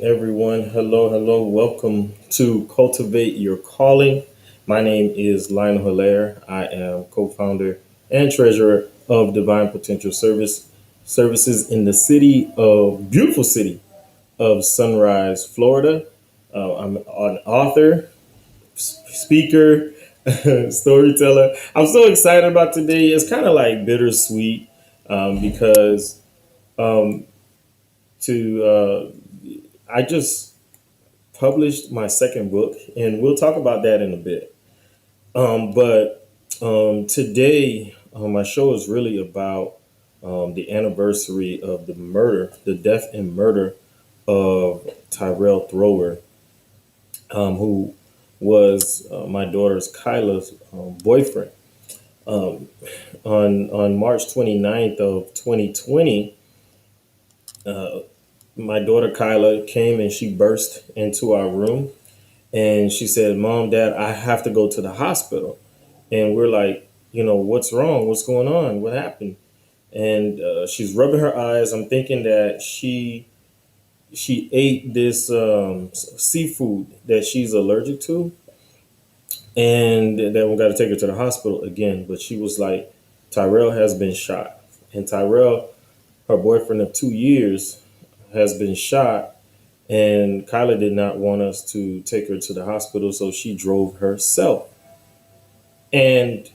Everyone. Hello. Welcome to Cultivate Your Calling. My name is Lionel Hilaire. I am co-founder and treasurer of Divine Potential Services in the beautiful city of Sunrise, Florida. I'm an author, speaker, storyteller. I'm so excited about today. It's kind of like bittersweet because um, to I just published my second book, and we'll talk about that in a bit. But today, my show is really about the anniversary of the death and murder of Tyrell Thrower, who was my daughter's Kyla's boyfriend. Um, on March 29th of 2020, uh, my daughter Kyla came and she burst into our room and she said, "Mom, Dad, I have to go to the hospital." And we're like, what's wrong? What's going on? What happened? And she's rubbing her eyes. I'm thinking that she ate this seafood that she's allergic to, and that we got to take her to the hospital again. But she was like, "Tyrell has been shot," and Tyrell, her boyfriend of 2 years, has been shot. And Kyla did not want us to take her to the hospital, so she drove herself. And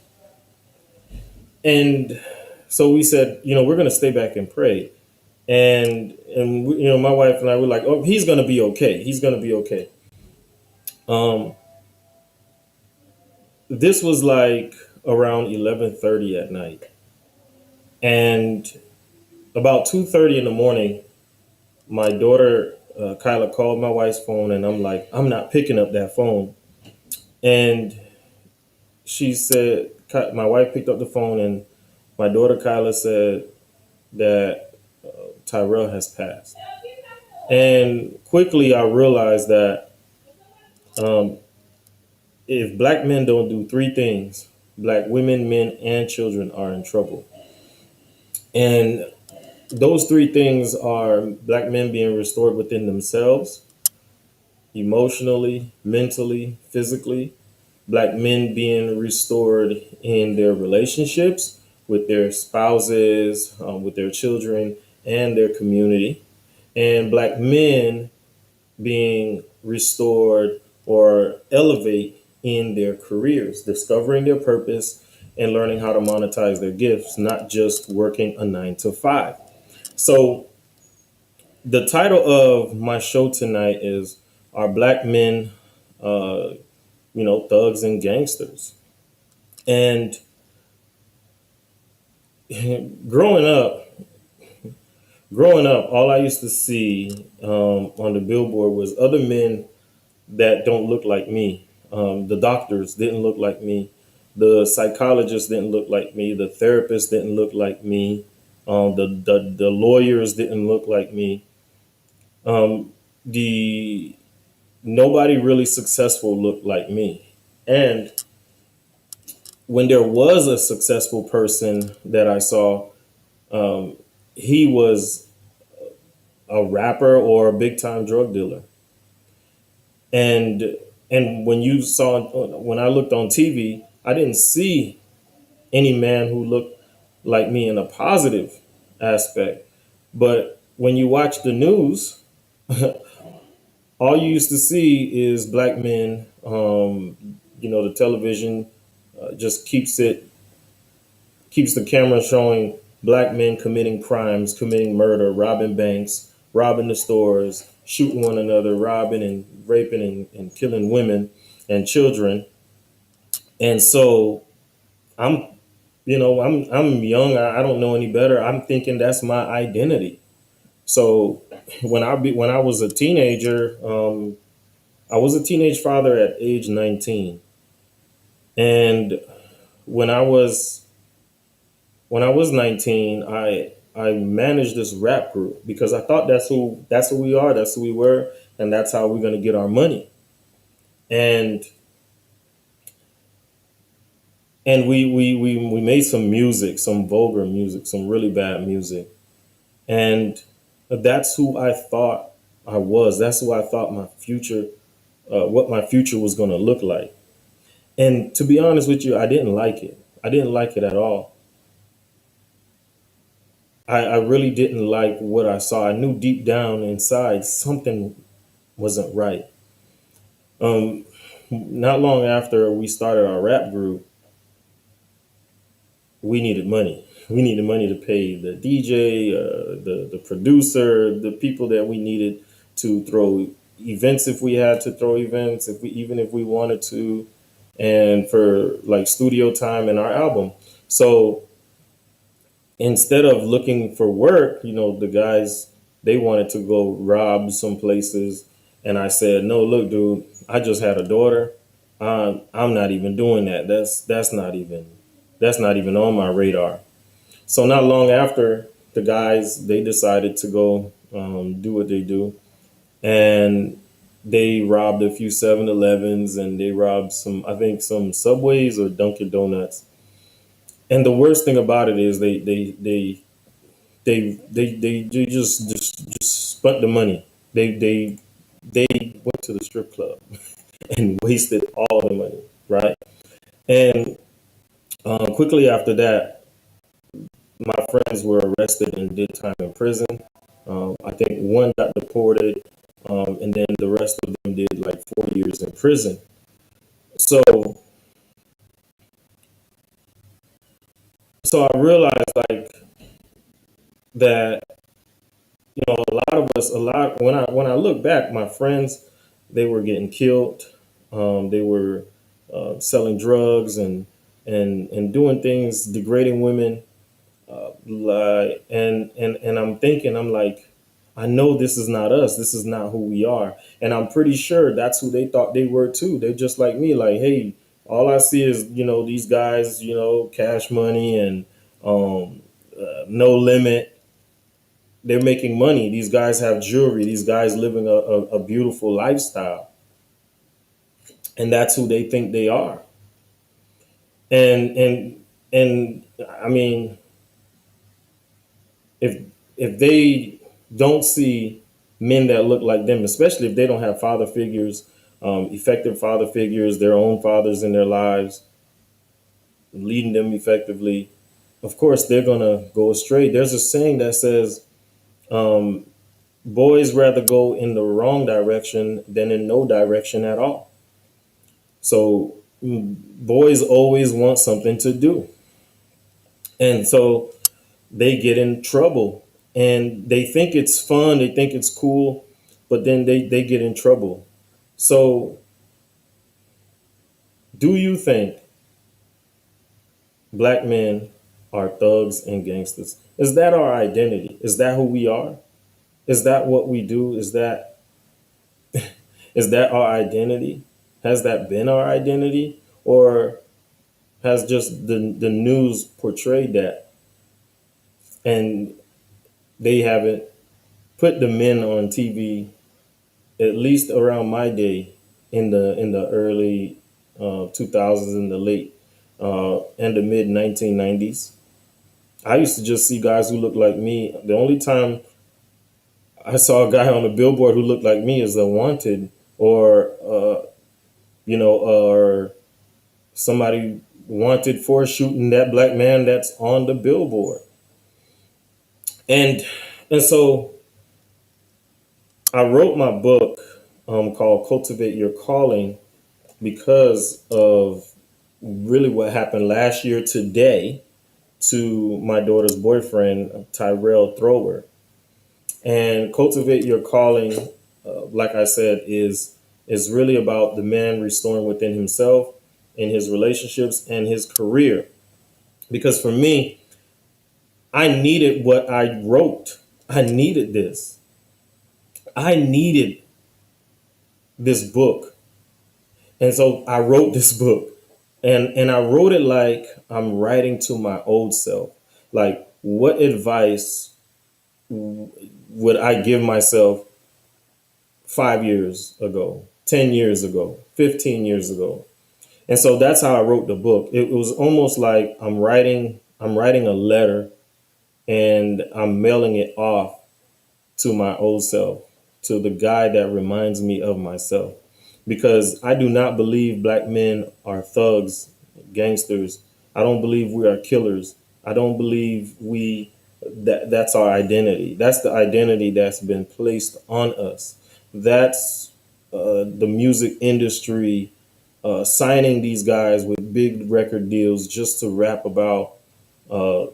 and so we said, we're going to stay back and pray. And my wife and I were like, "Oh, he's going to be okay. He's going to be okay." Um, this was like around 11:30 at night, and about 2:30 in the morning, my daughter Kyla called my wife's phone, and I'm like, "I'm not picking up that phone." And she said, my wife picked up the phone, and my daughter Kyla said that Tyrell has passed. And quickly I realized that um, if black men don't do three things, black women, men, and children are in trouble. And those three things are black men being restored within themselves, emotionally, mentally, physically, black men being restored in their relationships with their spouses, with their children, and their community, and black men being restored or elevate in their careers, discovering their purpose and learning how to monetize their gifts, not just working a 9 to 5. So, the title of my show tonight is Are Black Men, uh, Thugs and Gangsters? And growing up, all I used to see on the billboard was other men that don't look like me. The doctors didn't look like me. The psychologists didn't look like me. The therapists didn't look like me. The lawyers didn't look like me. The Nobody really successful looked like me. And when there was a successful person that I saw, um, he was a rapper or a big time drug dealer. And when I looked on TV, I didn't see any man who looked like me in a positive aspect. But when you watch the news, all you used to see is black men. The television just keeps the camera showing black men committing crimes, committing murder, robbing banks, robbing the stores, shooting one another, robbing and raping and killing women and children. And so I'm, I'm young. I don't know any better. I'm thinking that's my identity. So when I was a teenager, I was a teenage father at age 19, and when I was when I was 19, I managed this rap group because I thought that's who we are, that's who we were, and that's how we're gonna get our money. And we made some music, some vulgar music, some really bad music, and that's who I thought. I was. That's who I thought my future, what my future was going to look like. And to be honest with you, I didn't like it. I didn't like it at all. I really didn't like what I saw. I knew deep down inside something wasn't right. Um, Not long after we started our rap group, we needed money. We needed money to pay the DJ, the producer, the people that we needed to throw events if we had to throw events, if we even if we wanted to, and for like studio time in our album. So instead of looking for work, the guys, they wanted to go rob some places, and I said, no, look, dude, I just had a daughter. I'm not even doing that. That's not even on my radar. So not long after, the guys, they decided to go do what they do, and they robbed a few 7-Elevens, and they robbed some, I think, some Subways or Dunkin' Donuts. And the worst thing about it is they just spent the money. They went to the strip club and wasted all the money, right? And quickly after that, my friends were arrested and did time in prison. I think one got deported, and then the rest of them did like 4 years in prison. So, so I realized like that, a lot of us, a lot when I look back, my friends, they were getting killed. They were selling drugs and doing things, degrading women. And I'm thinking, I'm like, I know this is not us. This is not who we are. And I'm pretty sure that's who they thought they were too. They're just like me. Like, hey, all I see is these guys, cash money and no limit. They're making money. These guys have jewelry. These guys living a beautiful lifestyle, and that's who they think they are. And I mean, if if they don't see men that look like them, especially if they don't have father figures, effective father figures, their own fathers in their lives, leading them effectively, of course they're gonna go astray. There's a saying that says, "Boys rather go in the wrong direction than in no direction at all." So boys always want something to do, and so they get in trouble, and they think it's fun, they think it's cool, but then they get in trouble. So do you think black men are thugs and gangsters? Is that our identity? Is that who we are? Is that what we do? Is that our identity? Has that been our identity, or has just the news portrayed that, and they haven't put the men on TV, at least around my day, in the early 2000s, in the late and the mid 1990s. I used to just see guys who looked like me. The only time I saw a guy on a billboard who looked like me is a wanted, or or somebody wanted for shooting that black man that's on the billboard. And and so I wrote my book called Cultivate Your Calling because of really what happened last year today to my daughter's boyfriend, Tyrell Thrower. And Cultivate Your Calling, like I said, is really about the man restoring within himself, in his relationships and his career. Because for me, I needed what I wrote. I needed this. I needed this book. And so I wrote this book. And I wrote it like I'm writing to my old self. Like, what advice would I give myself 5 years ago, 10 years ago, 15 years ago? And so that's how I wrote the book. It was almost like I'm writing a letter, and I'm mailing it off to my old self. to the guy that reminds me of myself. Because I do not believe black men are thugs, gangsters. I don't believe we are killers. I don't believe that's our identity. That's the identity that's been placed on us. That's the music industry signing these guys with big record deals just to rap about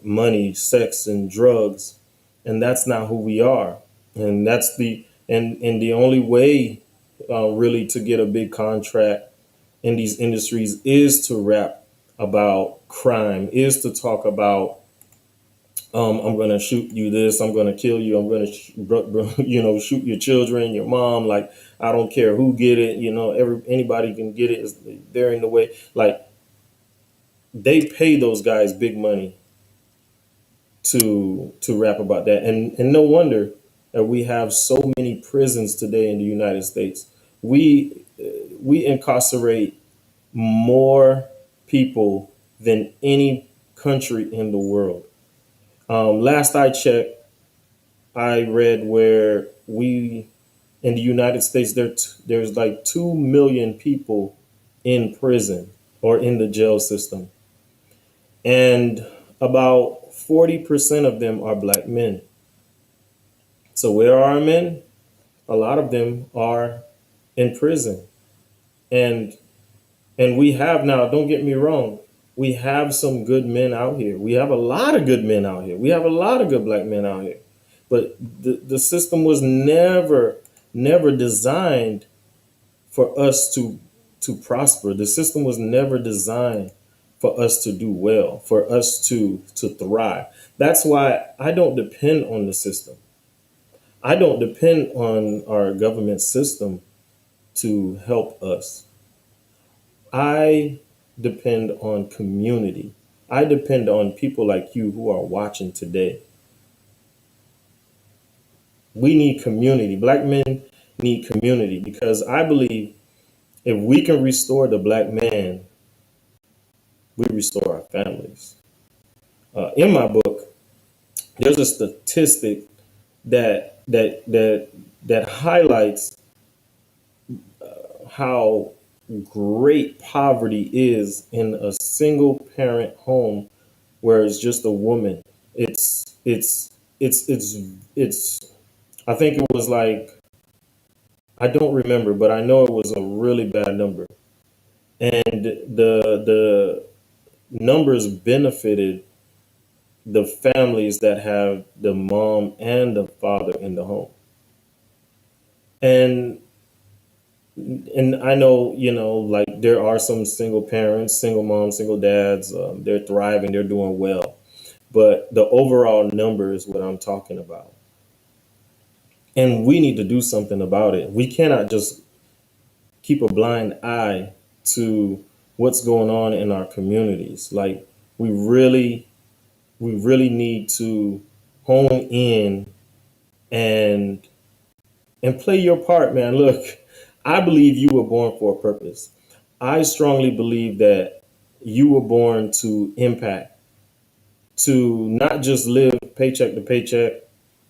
money, sex, and drugs, and that's not who we are. And that's the the only way really to get a big contract in these industries is to rap about crime, is to talk about I'm going to shoot you this, I'm going to kill you, I'm going to shoot your children, your mom. Like, I don't care who get it, anybody can get it. They're in the way. Like, they pay those guys big money to rap about that, and no wonder that we have so many prisons today in the United States. We incarcerate more people than any country in the world. Last I checked, I read where we in the United States there's like 2 million people in prison or in the jail system, and about 40% of them are black men. So where are our men? A lot of them are in prison. And we have now, don't get me wrong, we have some good men out here. We have a lot of good men out here. We have a lot of good black men out here. But the system was never designed for us to prosper. The system was never designed for us to do well, for us to thrive. That's why I don't depend on the system. I don't depend on our government system to help us. I depend on community. I depend on people like you who are watching today. We need community. Black men need community because I believe if we can restore the black man, we restore our families. In my book, there's a statistic that highlights how great poverty is in a single parent home where it's just a woman. It's I think it was like, I don't remember, but I know it was a really bad number. And the numbers benefited the families that have the mom and the father in the home. And I know, like there are some single parents, single moms, single dads, they're thriving, they're doing well. But the overall number is what I'm talking about. And we need to do something about it. We cannot just keep a blind eye to what's going on in our communities. Like, we really need to hone in and play your part, man. Look, I believe you were born for a purpose. I strongly believe that you were born to impact, to not just live paycheck to paycheck,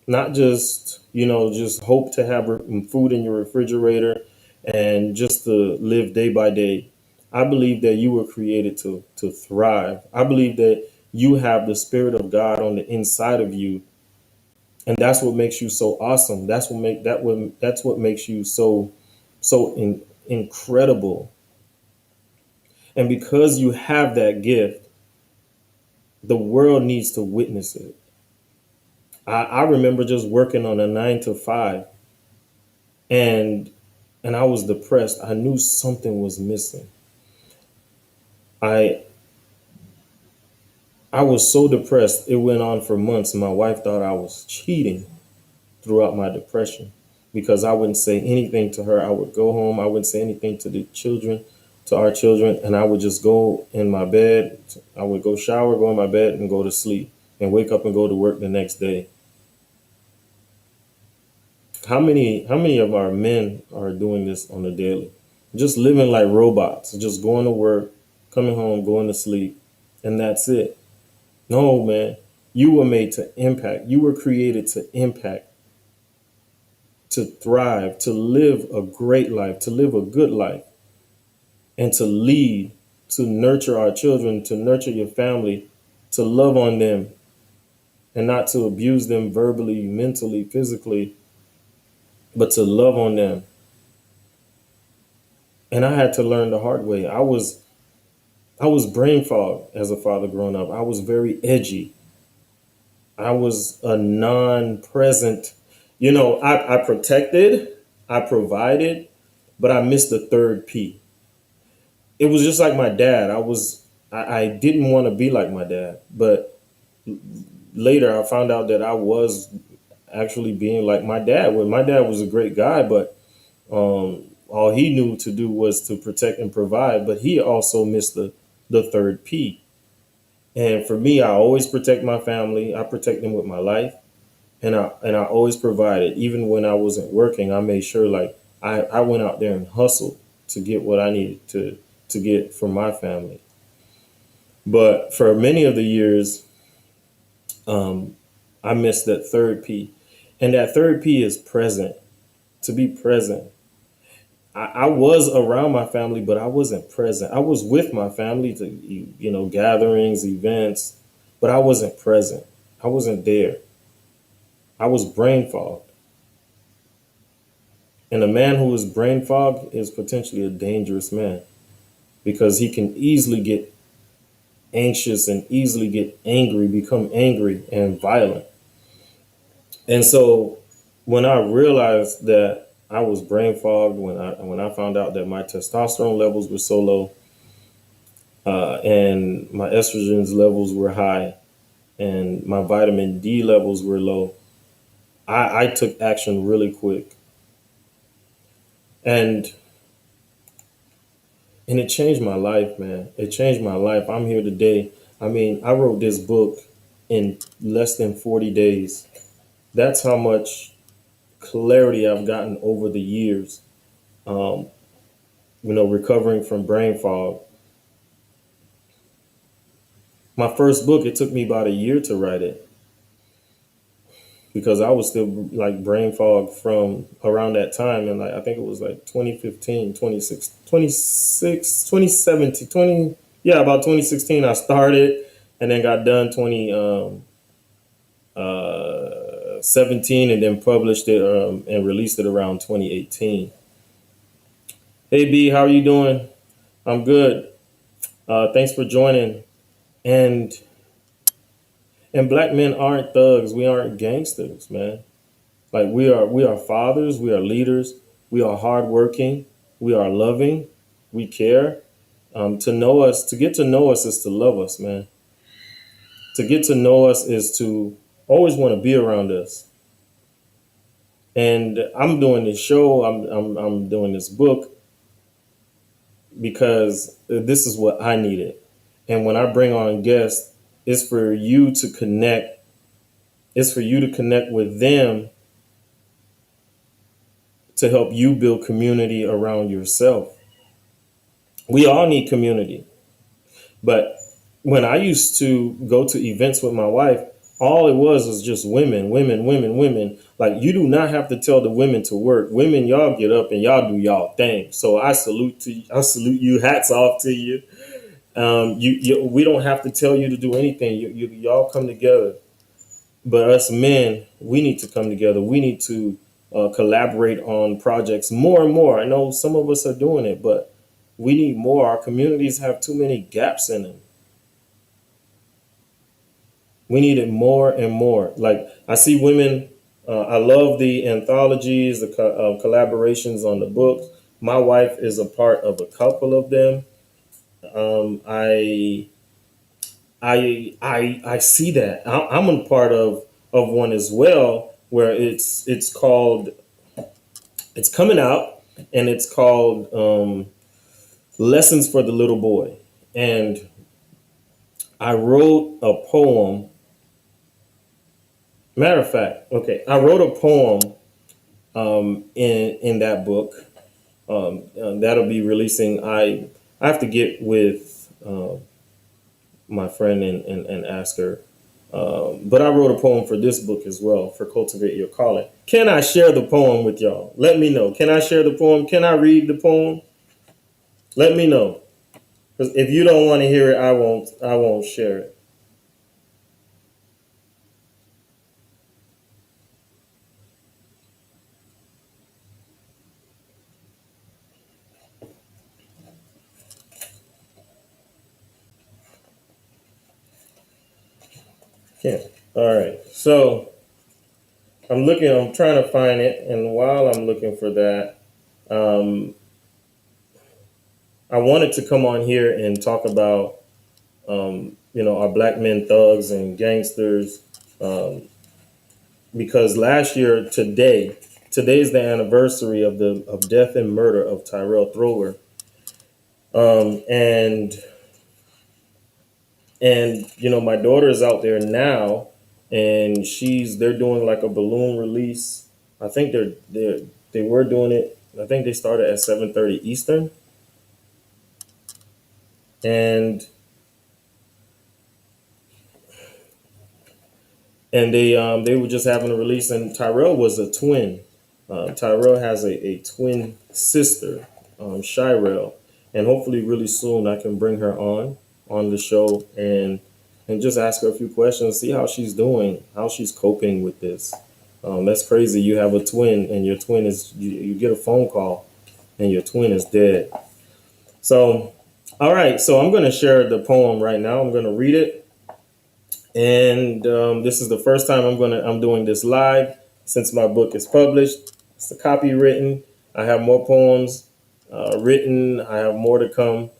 not just, just hope to have food in your refrigerator and just to live day by day. I believe that you were created to thrive. I believe that you have the spirit of God on the inside of you, and that's what makes you so awesome. That's what makes you so incredible. And because you have that gift, the world needs to witness it. I remember just working on a 9 to 5, and I was depressed. I knew something was missing. I I was so depressed. It went on for months. My wife thought I was cheating throughout my depression because I wouldn't say anything to her. I would go home. I wouldn't say anything to the children, to our children, and I would just go in my bed. I would go shower, go in my bed, and go to sleep, and wake up and go to work the next day. How many of our men are doing this on a daily? Just living like robots, just going to work, coming home, going to sleep, and that's it. No, man. You were made to impact. You were created to impact. to thrive, to live a great life, to live a good life, and to lead, to nurture our children, to nurture your family, to love on them, and not to abuse them verbally, mentally, physically, but to love on them. And I had to learn the hard way. I was brain fogged as a father growing up. I was very edgy. I was a non-present. I protected, I provided, but I missed the third P. It was just like my dad. I didn't want to be like my dad, but later I found out that I was actually being like my dad. Well, my dad was a great guy, but all he knew to do was to protect and provide. But he also missed the third P. And for me, I always protect my family. I protect them with my life, and I always provided. Even when I wasn't working, I made sure like I went out there and hustled to get what I needed to get for my family. But for many of the years, um, I missed that third P, and that third P is present. To be present. I was around my family, but I wasn't present. I was with my family to gatherings, events, but I wasn't present. I wasn't there. I was brain fogged. And a man who is brain fogged is potentially a dangerous man because he can easily get anxious and easily get angry, become angry and violent. And so when I realized that I was brain fogged, when I found out that my testosterone levels were so low, and my estrogen's levels were high, and my vitamin D levels were low, I took action really quick, and and it changed my life, man. It changed my life. I'm here today. I mean, I wrote this book in less than 40 days. That's how much clarity I've gotten over the years. Um, recovering from brain fog. My first book, it took me about a year to write it because I was still like brain fog from around that time. And like, I think it was like 2015, 26, 26, 2017, 20, yeah, about 2016, I started and then got done 2017 and then published it and released it around 2018. Hey B, how are you doing? I'm good. Thanks for joining. And and black men aren't thugs. We aren't gangsters, man. Like we are fathers, we are leaders, we are hardworking, we are loving, we care. To get to know us is to love us, man. To get to know us is to always want to be around us. And I'm doing this show, I'm doing this book because this is what I needed. And when I bring on guests, it's for you to connect. It's for you to connect with them to help you build community around yourself. We all need community. But when I used to go to events with my wife, all it was just women, women, women, women. Like you do not have to tell the women to work. Women, y'all get up and y'all do y'all thing. So I salute to you. I salute you. Hats off to you. We don't have to tell you to do anything. Y'all come together. But us men, we need to come together. We need to collaborate on projects more and more. I know some of us are doing it, but we need more. Our communities have too many gaps in them. We need it more and more. Like I see women. I love the anthologies, the collaborations on the books. My wife is a part of a couple of them. Um, I I see that. I'm a part of one as well, where it's called it's coming out, and it's called Lessons for the Little Boy. And I wrote a poem. Matter of fact, okay, I wrote a poem in that book. That'll be releasing. I have to get with my friend and ask her. But I wrote a poem for this book as well, for Cultivate Your Calling. Can I share the poem with y'all? Let me know. Can I share the poem? Can I read the poem? Let me know. Because if you don't want to hear it, I won't. I won't share it. Can't. All right. So I'm looking. I'm trying to find it, and while I'm looking for that, um, I wanted to come on here and talk about, our black men thugs and gangsters, um, because last year today's the anniversary of the death and murder of Tyrell Thrower, and my daughter is out there now, and they're doing like a balloon release. I think they were doing it. I think they started at 7:30 Eastern, and they were just having a release. And Tyrell was a twin. Tyrell has a twin sister, Shirel, and hopefully really soon I can bring her on the show and just ask her a few questions, see how she's doing, how she's coping with this. That's crazy. You have a twin, and your twin is you get a phone call, and your twin is dead. So, all right. So I'm going to share the poem right now. I'm going to read it, and this is the first time I'm doing this live since my book is published. It's a copy written. I have more poems written. I have more to come,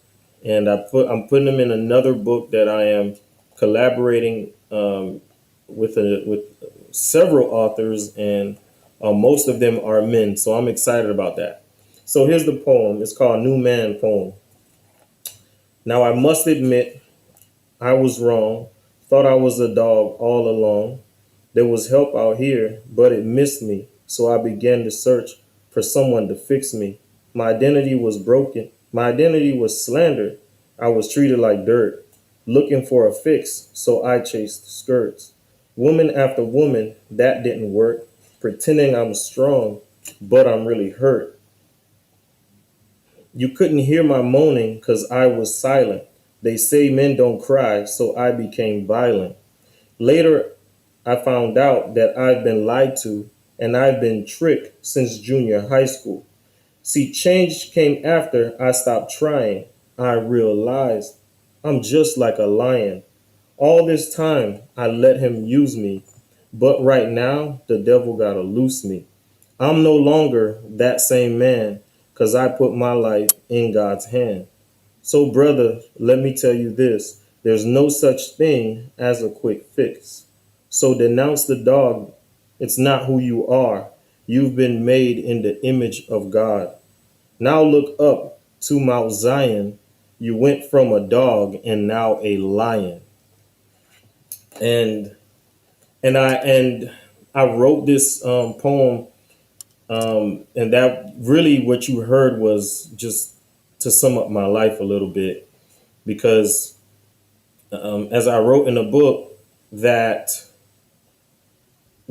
and I'm putting them in another book that I am collaborating with several authors, and most of them are men. So I'm excited about that. So here's the poem. It's called New Man Poem. Now I must admit I was wrong. Thought I was a dog all along. There was help out here, but it missed me. So I began to search for someone to fix me. My identity was broken. My identity was slandered. I was treated like dirt, looking for a fix, so I chased skirts. Woman after woman, that didn't work. Pretending I'm strong, but I'm really hurt. You couldn't hear my moaning because I was silent. They say men don't cry, so I became violent. Later, I found out that I've been lied to and I've been tricked since junior high school. See, change came after I stopped trying. I realized I'm just like a lion. All this time, I let him use me. But right now, the devil gotta loose me. I'm no longer that same man because I put my life in God's hand. So, brother, let me tell you this, there's no such thing as a quick fix. So, denounce the dog. It's not who you are. You've been made in the image of God. Now, look up to Mount Zion. You went from a dog and now a lion. And I wrote this poem, and that really what you heard was just to sum up my life a little bit, because as I wrote in the book, that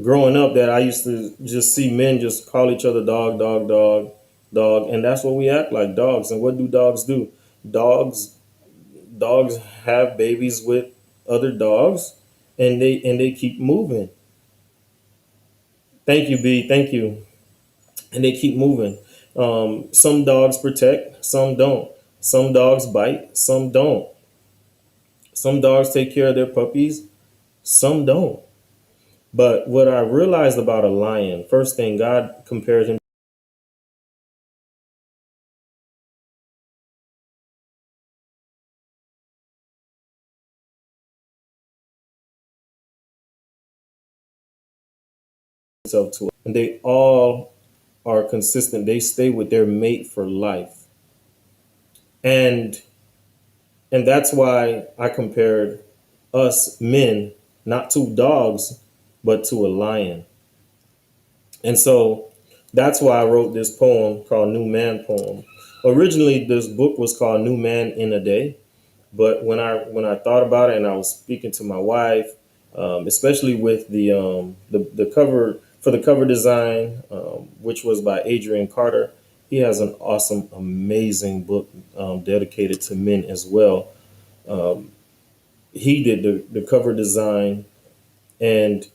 growing up, that I used to just see men just call each other dog, dog, dog, dog, and that's what we act like, dogs. And what do dogs do? Dogs dogs have babies with other dogs, and they keep moving. Thank you, B. Thank you. And they keep moving. Some dogs protect, some don't. Some dogs bite, some don't. Some dogs take care of their puppies, some don't. But what I realized about a lion, first thing, God compared himself to, and they all are consistent. They stay with their mate for life, and that's why I compared us men not to dogs, but to a lion. And so that's why I wrote this poem called New Man Poem. Originally, this book was called New Man in a Day. But when I thought about it, and I was speaking to my wife, especially with the cover for the cover design, which was by Adrian Carter. He has an awesome, amazing book dedicated to men as well. Um, he did the cover design, and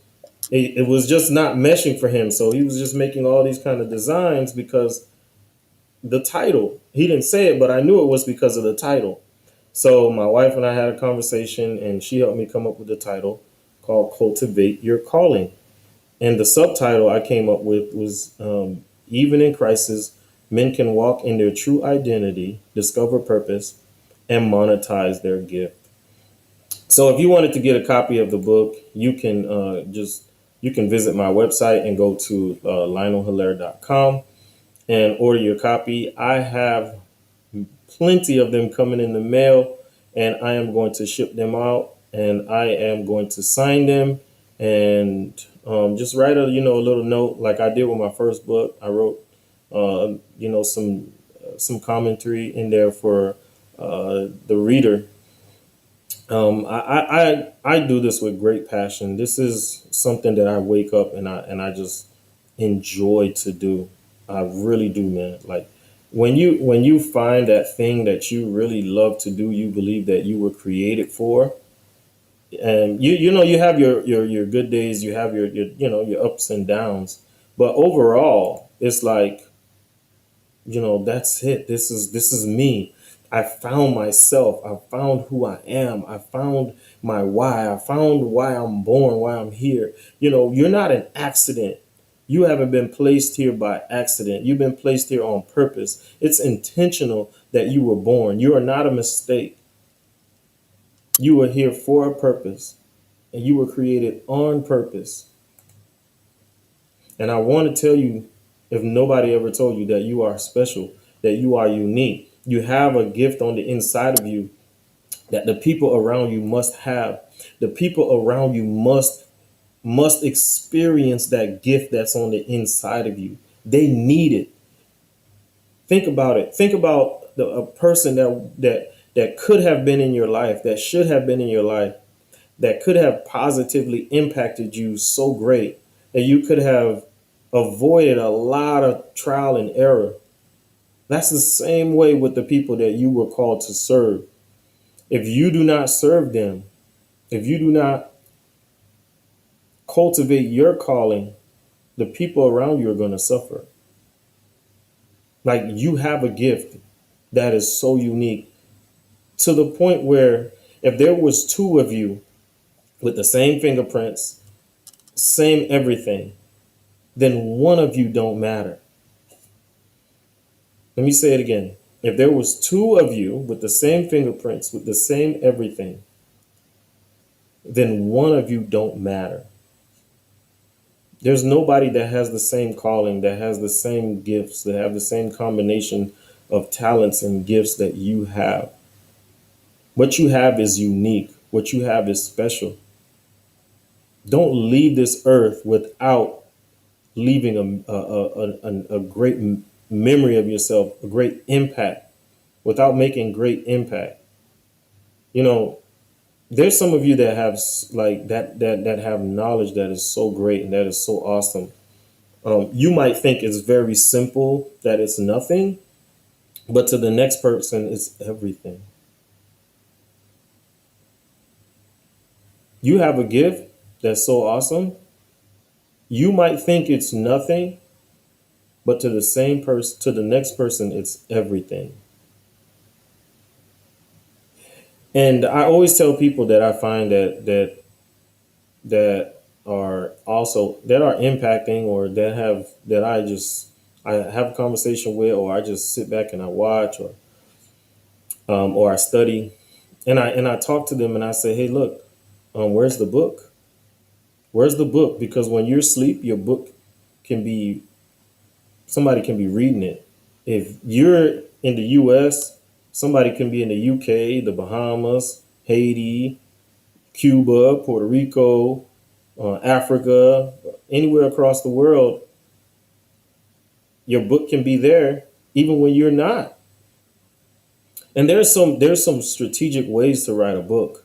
it was just not meshing for him. So he was just making all these kind of designs because the title. He didn't say it, but I knew it was because of the title. So my wife and I had a conversation, and she helped me come up with the title called "Cultivate Your Calling." And the subtitle I came up with was "Even in Crisis, Men Can Walk in Their True Identity, Discover Purpose, and Monetize Their Gift." So if you wanted to get a copy of the book, you can visit my website and go to lionelhilaire.com and order your copy. I have plenty of them coming in the mail, and I am going to ship them out, and I am going to sign them, and just write a little note like I did with my first book. I wrote some commentary in there for the reader. I do this with great passion. This is something that I wake up and I just enjoy to do. I really do, man. Like when you find that thing that you really love to do, you believe that you were created for, and you have your good days, you have your ups and downs, but overall, it's like that's it. This is me. I found myself. I found who I am. I found my why. I found why I'm born, why I'm here. You're not an accident. You haven't been placed here by accident. You've been placed here on purpose. It's intentional that you were born. You are not a mistake. You were here for a purpose, and you were created on purpose. And I want to tell you, if nobody ever told you, that you are special, that you are unique. You have a gift on the inside of you that the people around you must have. The people around you must experience that gift that's on the inside of you. They need it. Think about it. Think about a person that could have been in your life, that should have been in your life, that could have positively impacted you so great that you could have avoided a lot of trial and error. That's the same way with the people that you were called to serve. If you do not serve them, if you do not cultivate your calling, the people around you are going to suffer. Like, you have a gift that is so unique, to the point where if there was two of you with the same fingerprints, same everything, then one of you don't matter. Let me say it again. If there was two of you with the same fingerprints, with the same everything, then one of you don't matter. There's nobody that has the same calling, that has the same gifts, that have the same combination of talents and gifts that you have. What you have is unique. What you have is special. Don't leave this earth without leaving a great memory of yourself, a great impact, without making great impact. You know, there's some of you that have like that have knowledge that is so great and that is so awesome. You might think it's very simple, that it's nothing, but to the next person, it's everything. You have a gift that's so awesome. You might think it's nothing, but to the same person, to the next person, it's everything. And I always tell people that I find that are impacting, or I have a conversation with, or I just sit back and I watch, or I study, and I talk to them and I say, hey, look, where's the book? Where's the book? Because when you're asleep, your book can be somebody can be reading it. If you're in the U.S., somebody can be in the U.K., the Bahamas, Haiti, Cuba, Puerto Rico, Africa, anywhere across the world. Your book can be there even when you're not. And there's some strategic ways to write a book.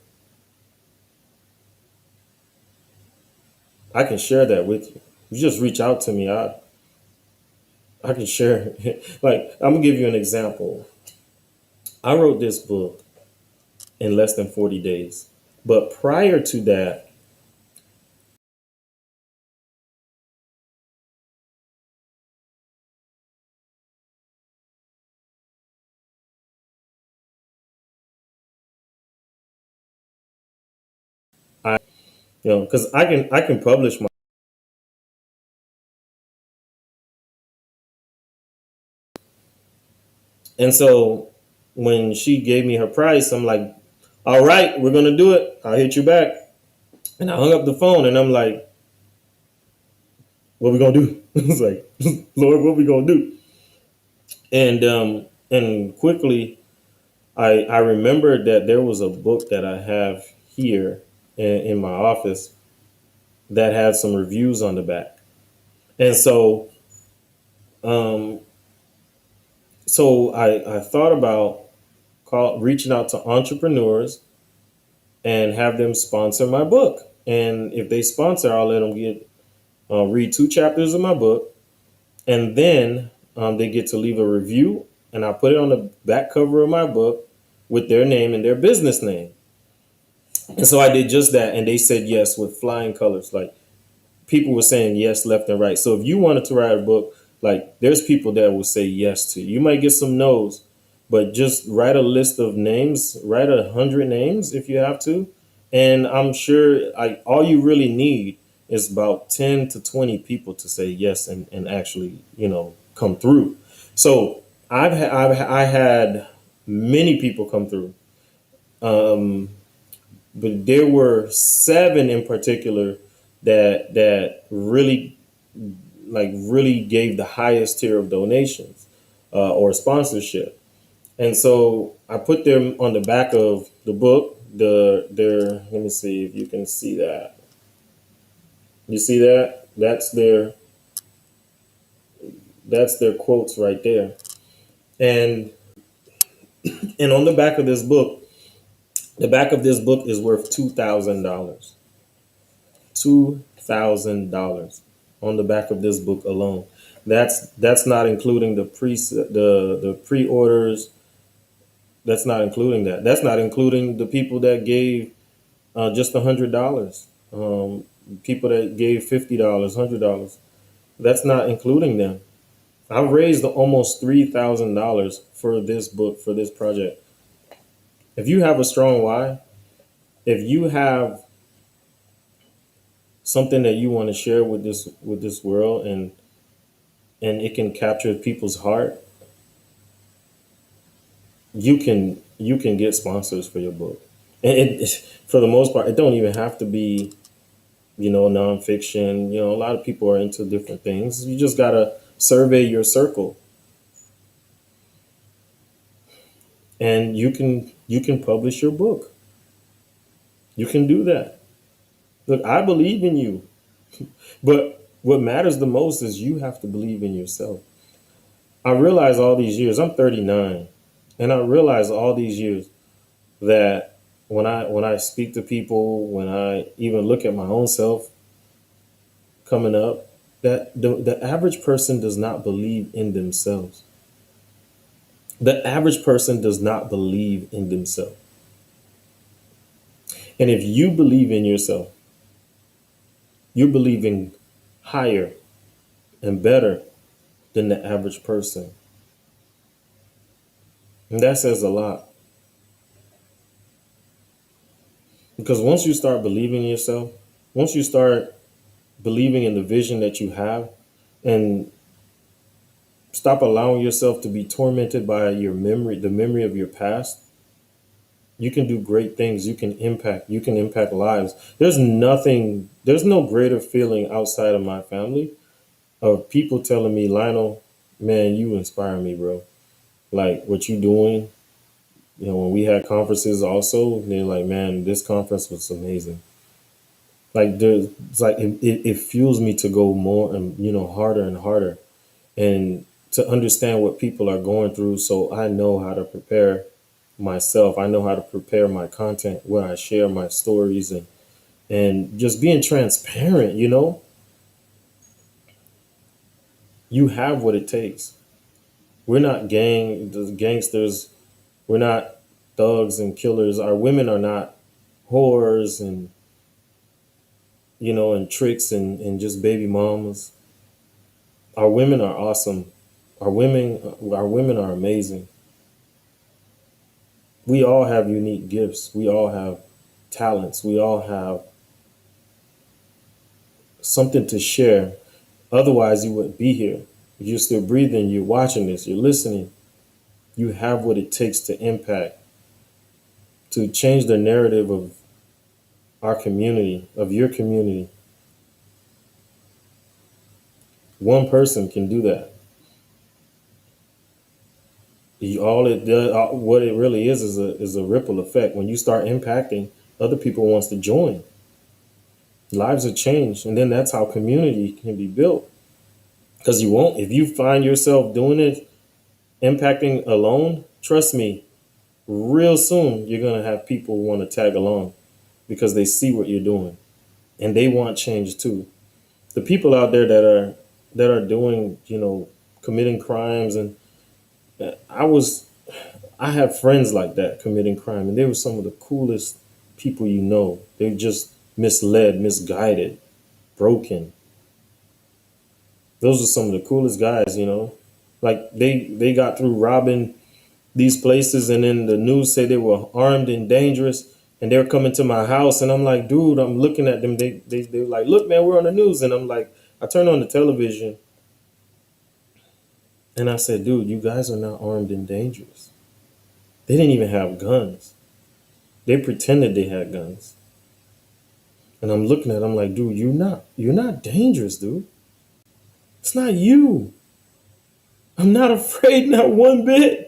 I can share that with you. You just reach out to me. I can share. Like, I'm gonna give you an example. I wrote this book in less than 40 days, but prior to that, I because I can publish my. And so when she gave me her price, I'm like, all right, we're gonna do it. I'll hit you back. And I hung up the phone, and I'm like, what we gonna do? It's like, Lord, what we gonna do? And quickly, I remembered that there was a book that I have here in my office that had some reviews on the back. And um, so I thought about reaching out to entrepreneurs and have them sponsor my book. And if they sponsor, I'll let them get read 2 chapters of my book, and then they get to leave a review, and I put it on the back cover of my book with their name and their business name. And so I did just that, and they said yes with flying colors. Like, people were saying yes left and right. So if you wanted to write a book, like, there's people that will say yes to you. You might get some no's, but just write a list of names, write 100 names if you have to. And I'm sure like all you really need is about 10 to 20 people to say yes and actually, come through. So I had many people come through. Um, but there were 7 in particular that really gave the highest tier of donations or sponsorship. And so I put them on the back of the book. Let me see if you can see that. You see that? That's their quotes right there. And and on the back of this book is worth $2,000. $2,000 on the back of this book alone. That's not including the pre-orders. That's not including that. That's not including the people that gave just $100. People that gave $50, $100. That's not including them. I've raised almost $3,000 for this book, for this project. If you have a strong why, if you have something that you want to share with this world, and it can capture people's heart, you can get sponsors for your book. And for the most part, it don't even have to be nonfiction. A lot of people are into different things. You just gotta survey your circle, and you can publish your book. You can do that. Look, I believe in you, but what matters the most is you have to believe in yourself. I realize all these years, I'm 39, and I realize all these years that when I speak to people, when I even look at my own self coming up, that the average person does not believe in themselves. The average person does not believe in themselves. And if you believe in yourself, you're believing higher and better than the average person. And that says a lot. Because once you start believing in yourself, once you start believing in the vision that you have, and stop allowing yourself to be tormented by the memory of your past, you can do great things. You can impact lives. There's no greater feeling outside of my family of people telling me, Lionel, man, you inspire me, bro. Like what you doing. When we had conferences also, they're like, man, this conference was amazing. Like it's like it fuels me to go more and harder and harder, and to understand what people are going through, so I know how to prepare myself. I know how to prepare my content, where I share my stories, and just being transparent. You have what it takes. We're not the gangsters. We're not thugs and killers. Our women are not whores and and tricks and just baby mamas. Our women are awesome. Our women are amazing. We all have unique gifts. We all have talents. We all have something to share. Otherwise, you wouldn't be here. If you're still breathing, you're watching this, you're listening, you have what it takes to impact, to change the narrative of our community, of your community. One person can do that. All it does, what it really is a ripple effect. When you start impacting, other people wants to join. Lives are changed, and then that's how community can be built. Because you won't, if you find yourself doing it, impacting alone, trust me, real soon you're gonna have people want to tag along because they see what you're doing and they want change too. The people out there that are doing, committing crimes, and I was I have friends like that committing crime, and they were some of the coolest people you know. They just misled, misguided, broken. Those are some of the coolest guys. Like they got through robbing these places, and then the news say they were armed and dangerous, and they're coming to my house, and I'm like, dude, I'm looking at them. They were like, look, man, we're on the news, and I'm like, I turned on the television, and I said, dude, you guys are not armed and dangerous. They didn't even have guns. They pretended they had guns, and I'm looking at them like, dude, you're not dangerous, dude. It's not you. I'm not afraid, not one bit.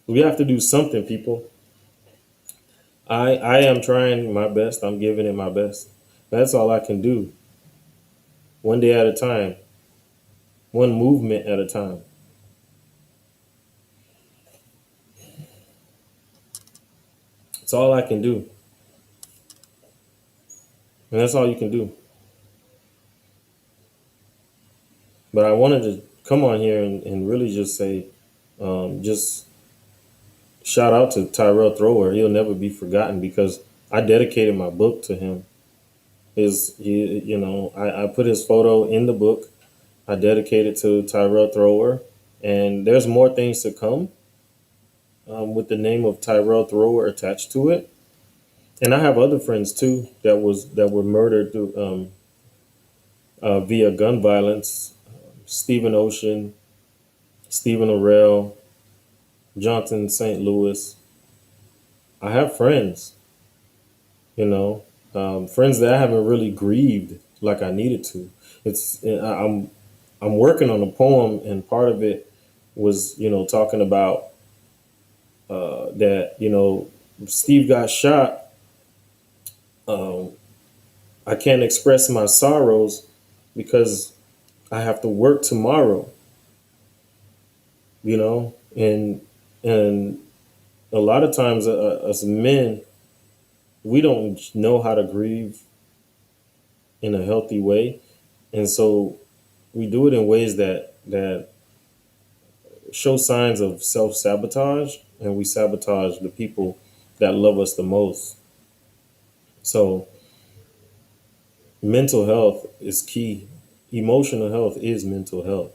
We have to do something, people. I am trying my best. I'm giving it my best. That's all I can do. One day at a time, one movement at a time. It's all I can do. And that's all you can do. But I wanted to come on here and really just say, just shout out to Tyrell Thrower. He'll never be forgotten because I dedicated my book to him. I put his photo in the book. I dedicated to Tyrell Thrower. And there's more things to come with the name of Tyrell Thrower attached to it. And I have other friends too that were murdered through via gun violence. Stephen Ocean, Stephen Orell, Johnson St. Louis. I have friends, friends that I haven't really grieved like I needed to. I'm working on a poem, and part of it was talking about that Steve got shot. Um, I can't express my sorrows because I have to work tomorrow, and a lot of times as men, we don't know how to grieve in a healthy way, and so we do it in ways that show signs of self sabotage, and we sabotage the people that love us the most. So mental health is key. Emotional health is mental health.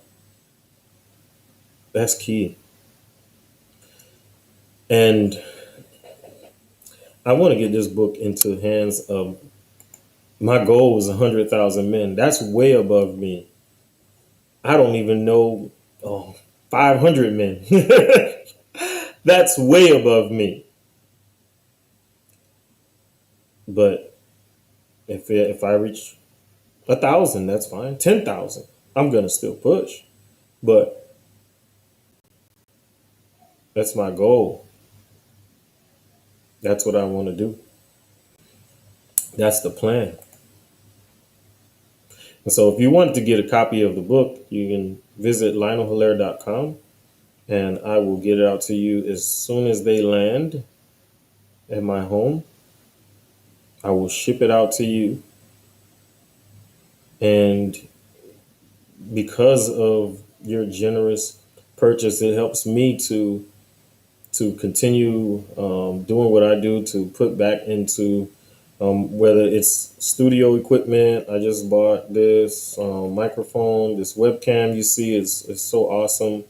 That's key. And I want to get this book into the hands of, my goal was 100,000 men. That's way above me. I don't even know, 500 men. That's way above me. But if I reach 1,000, that's fine. 10,000, I'm gonna still push. But that's my goal. That's what I want to do. That's the plan. And so if you want to get a copy of the book, you can visit lionelhilaire.com, and I will get it out to you as soon as they land. at my home. I will ship it out to you. And because of your generous purchase, it helps me to continue doing what I do, to put back into whether it's studio equipment. I just bought this microphone, this webcam you see is so awesome.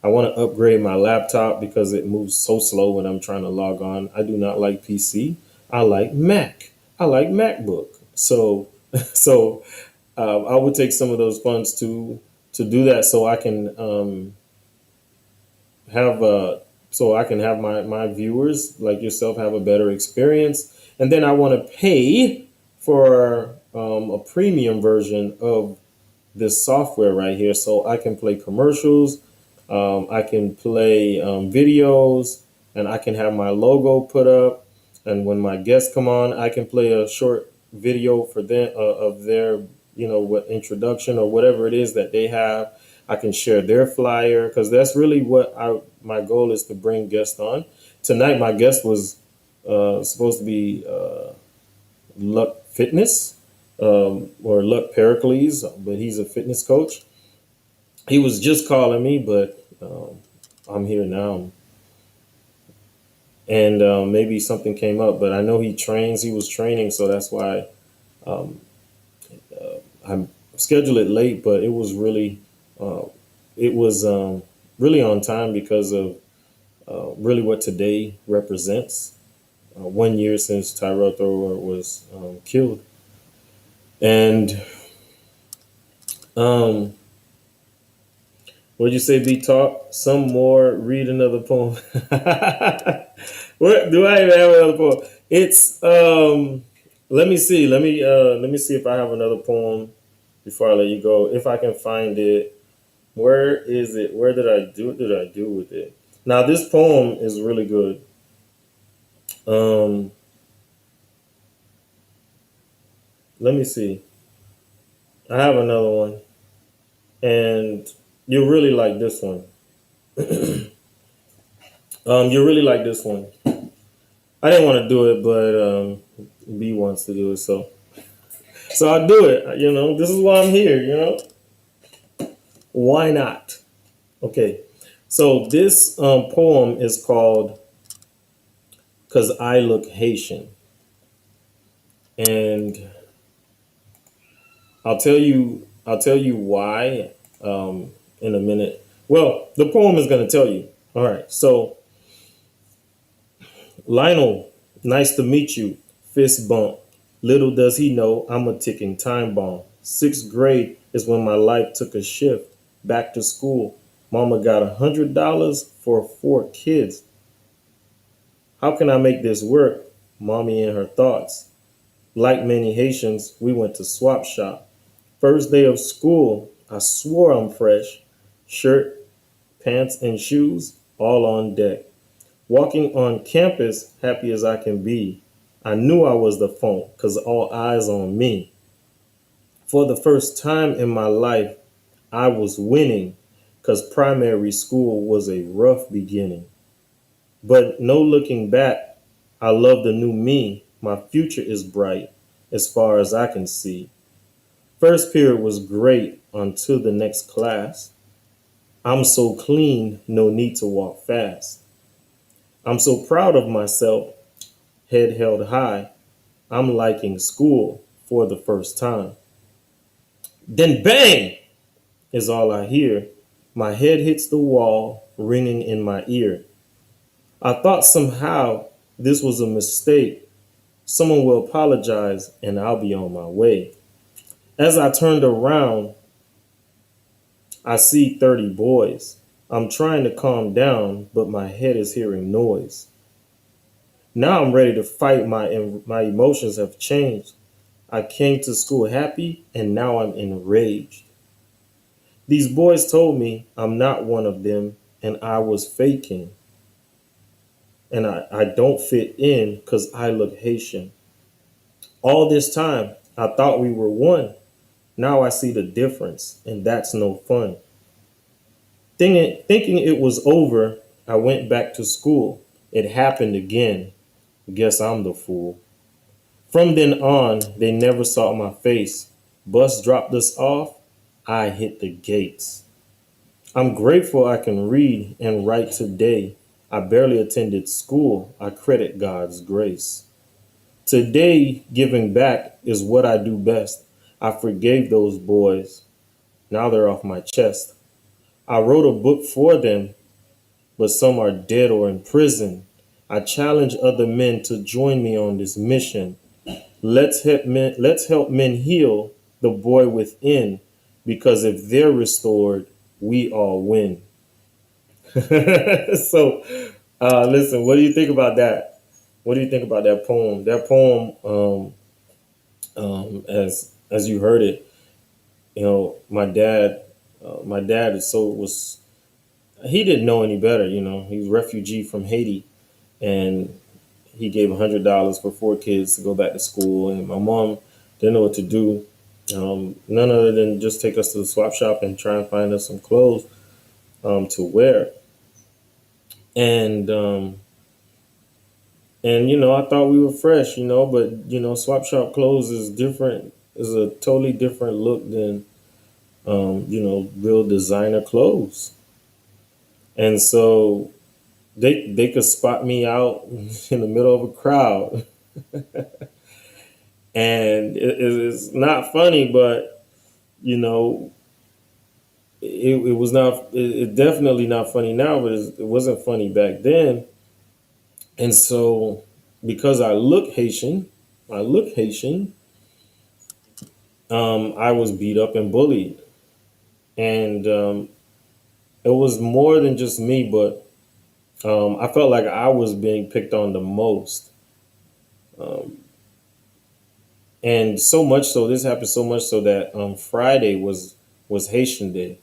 I want to upgrade my laptop because it moves so slow when I'm trying to log on. I do not like PC. I like Mac. I like MacBook. So, so I would take some of those funds to do that, so I can have my viewers like yourself have a better experience. And then I want to pay for a premium version of this software right here, so I can play commercials, I can play videos, and I can have my logo put up. And when my guests come on, I can play a short video for them of their, what introduction or whatever it is that they have. I can share their flyer because that's really what my goal is, to bring guests on. Tonight, my guest was supposed to be Luck Fitness, or Luck Pericles, but he's a fitness coach. He was just calling me, but I'm here now. And maybe something came up, but I know he trains. He was training, so that's why I scheduled it late. But uh, it was really on time because of really what today represents. 1 year since Tyrell Thrower was killed, and um, what'd you say? Be talk some more. Read another poem. What do I even have another poem? It's let me see. Let me see if I have another poem before I let you go. If I can find it. Where is it? Where did I do? What did I do with it? Now this poem is really good. Um, Let me see. I have another one, and you'll really like this one. You'll really like this one. I didn't want to do it, but B wants to do it, so I'll do it. This is why I'm here. Why not? Okay. So this poem is called "Cause I Look Haitian," and I'll tell you why in a minute. Well, the poem is going to tell you. All right. So Lionel, nice to meet you. Fist bump. Little does he know I'm a ticking time bomb. Sixth grade is when my life took a shift. Back to school. Mama got $100 for 4 kids. How can I make this work? Mommy and her thoughts. Like many Haitians, we went to swap shop. First day of school, I swore I'm fresh. Shirt, pants, and shoes all on deck. Walking on campus, happy as I can be. I knew I was the phone, 'cause all eyes on me. For the first time in my life, I was winning, 'cause primary school was a rough beginning. But no looking back, I love the new me. My future is bright, as far as I can see. First period was great until the next class. I'm so clean, no need to walk fast. I'm so proud of myself, head held high. I'm liking school for the first time. Then bang is all I hear. My head hits the wall, ringing in my ear. I thought somehow this was a mistake. Someone will apologize and I'll be on my way. As I turned around, I see 30 boys. I'm trying to calm down, but my head is hearing noise. Now I'm ready to fight. My emotions have changed. I came to school happy and now I'm enraged. These boys told me I'm not one of them and I was faking. And I don't fit in because I look Haitian. All this time, I thought we were one. Now I see the difference and that's no fun. Thinking it was over, I went back to school. It happened again. Guess I'm the fool. From then on, they never saw my face. Bus dropped us off. I hit the gates. I'm grateful I can read and write today. I barely attended school. I credit God's grace. Today, giving back is what I do best. I forgave those boys. Now they're off my chest. I wrote a book for them, but some are dead or in prison. I challenge other men to join me on this mission. Let's help men heal the boy within, because if they're restored, we all win. So, listen, what do you think about that? What do you think about that poem? That poem, as you heard it, my dad is so was he didn't know any better. He was a refugee from Haiti, and he gave $100 for 4 kids to go back to school, and my mom didn't know what to do. None other than just take us to the swap shop and try and find us some clothes to wear. And I thought we were fresh, but swap shop clothes is different. Is a totally different look than real designer clothes. And so they could spot me out in the middle of a crowd, and it's not funny, but you know it was not it definitely not funny now, but it wasn't funny back then. And so because I look Haitian, I was beat up and bullied, and it was more than just me, but I felt like I was being picked on the most. Um, and so much so, this happened so much so that Friday was Haitian Day.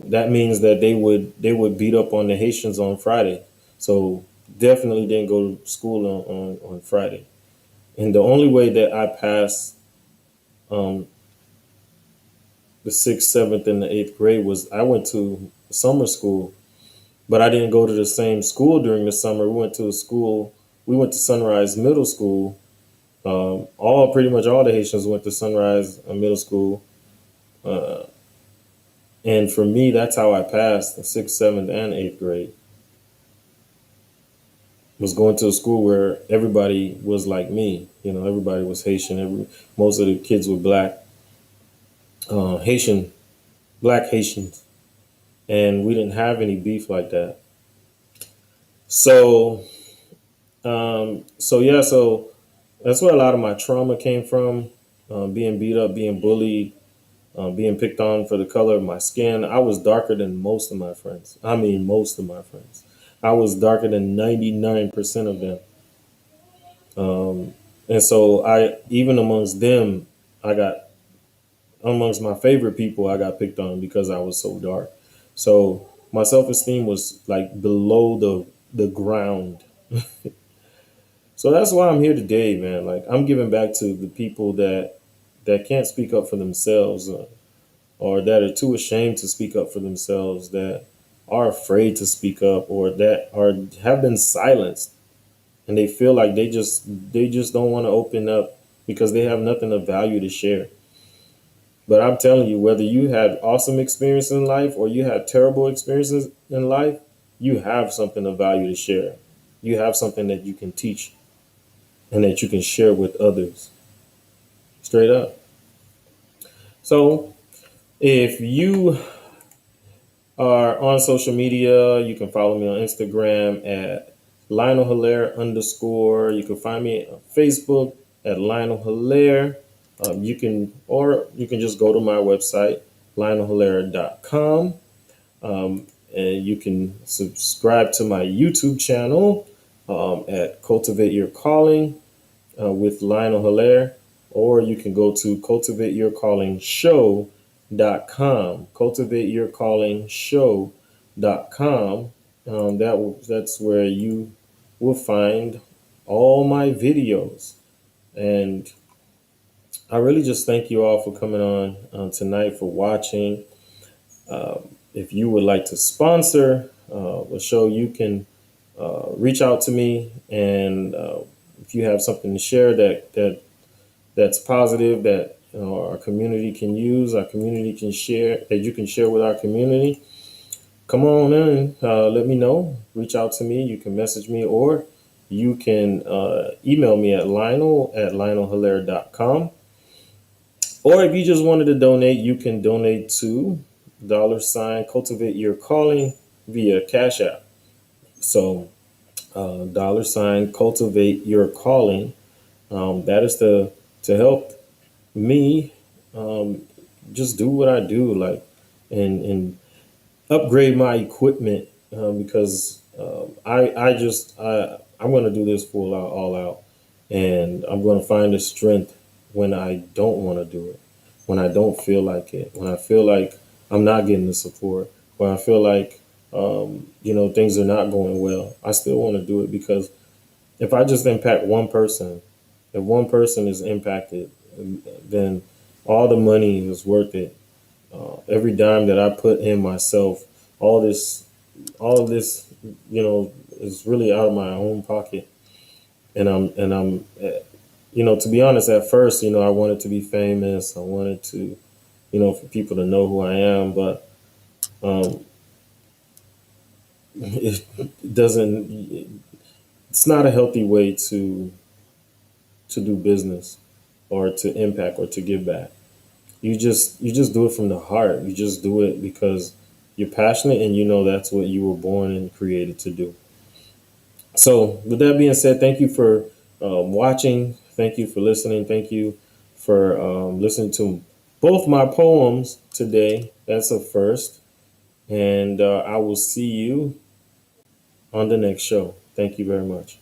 That means that they would beat up on the Haitians on Friday. So definitely didn't go to school on Friday. And the only way that I passed um, the sixth, seventh, and the eighth grade was I went to summer school, but I didn't go to the same school during the summer. We went to a school. We went to Sunrise Middle School. All pretty much all the Haitians went to Sunrise Middle School, uh, and for me, that's how I passed the sixth, seventh, and eighth grade. Was going to a school where everybody was like me. Everybody was Haitian. Most of the kids were black, Haitian, black Haitians, and we didn't have any beef like that. So, so that's where a lot of my trauma came from. Being beat up, being bullied, being picked on for the color of my skin. I was darker than most of my friends. I mean, most of my friends. I was darker than 99% of them. And so even amongst them, I got, amongst my favorite people, I got picked on because I was so dark. So my self-esteem was like below the ground. So that's why I'm here today, man. Like I'm giving back to the people that can't speak up for themselves, or that are too ashamed to speak up for themselves, that are afraid to speak up, or that are have been silenced, and they feel like they just don't want to open up because they have nothing of value to share. But I'm telling you, whether you had awesome experiences in life or you had terrible experiences in life, you have something of value to share. You have something that you can teach and that you can share with others. Straight up. So if you are on social media, you can follow me on Instagram at Lionel Hilaire underscore. You can find me on Facebook at Lionel Hilaire. You can just go to my website, lionelhilaire.com. And you can subscribe to my YouTube channel at Cultivate Your Calling with Lionel Hilaire, or you can go to cultivateyourcallingshow.com. Cultivateyourcallingshow.com. That's where you will find all my videos. And I really just thank you all for coming on tonight, for watching. If you would like to sponsor a show, you can reach out to me, and if you have something to share that's positive, that our community can use, our community can share, that you can share with our community, come on in. Let me know. Reach out to me. You can message me, or you can email me at lionel@lionelhilaire.com. Or if you just wanted to donate, you can donate to $ Cultivate Your Calling via Cash App. So $Cultivate Your Calling. That is to help me just do what I do, like, and upgrade my equipment, because I'm going to do this full out, all out, and I'm going to find the strength when I don't want to do it, when I don't feel like it, when I feel like I'm not getting the support, when I feel like things are not going well. I still want to do it because if I just impact one person, if one person is impacted, then all the money is worth it. Every dime that I put in myself, all this, all of this, is really out of my own pocket. And to be honest, at first, I wanted to be famous. I wanted to, for people to know who I am, but um, it doesn't. It's not a healthy way to do business, or to impact, or to give back. You just do it from the heart. You just do it because you're passionate, and that's what you were born and created to do. So, with that being said, thank you for watching. Thank you for listening. Thank you for listening to both my poems today. That's a first. And I will see you on the next show. Thank you very much.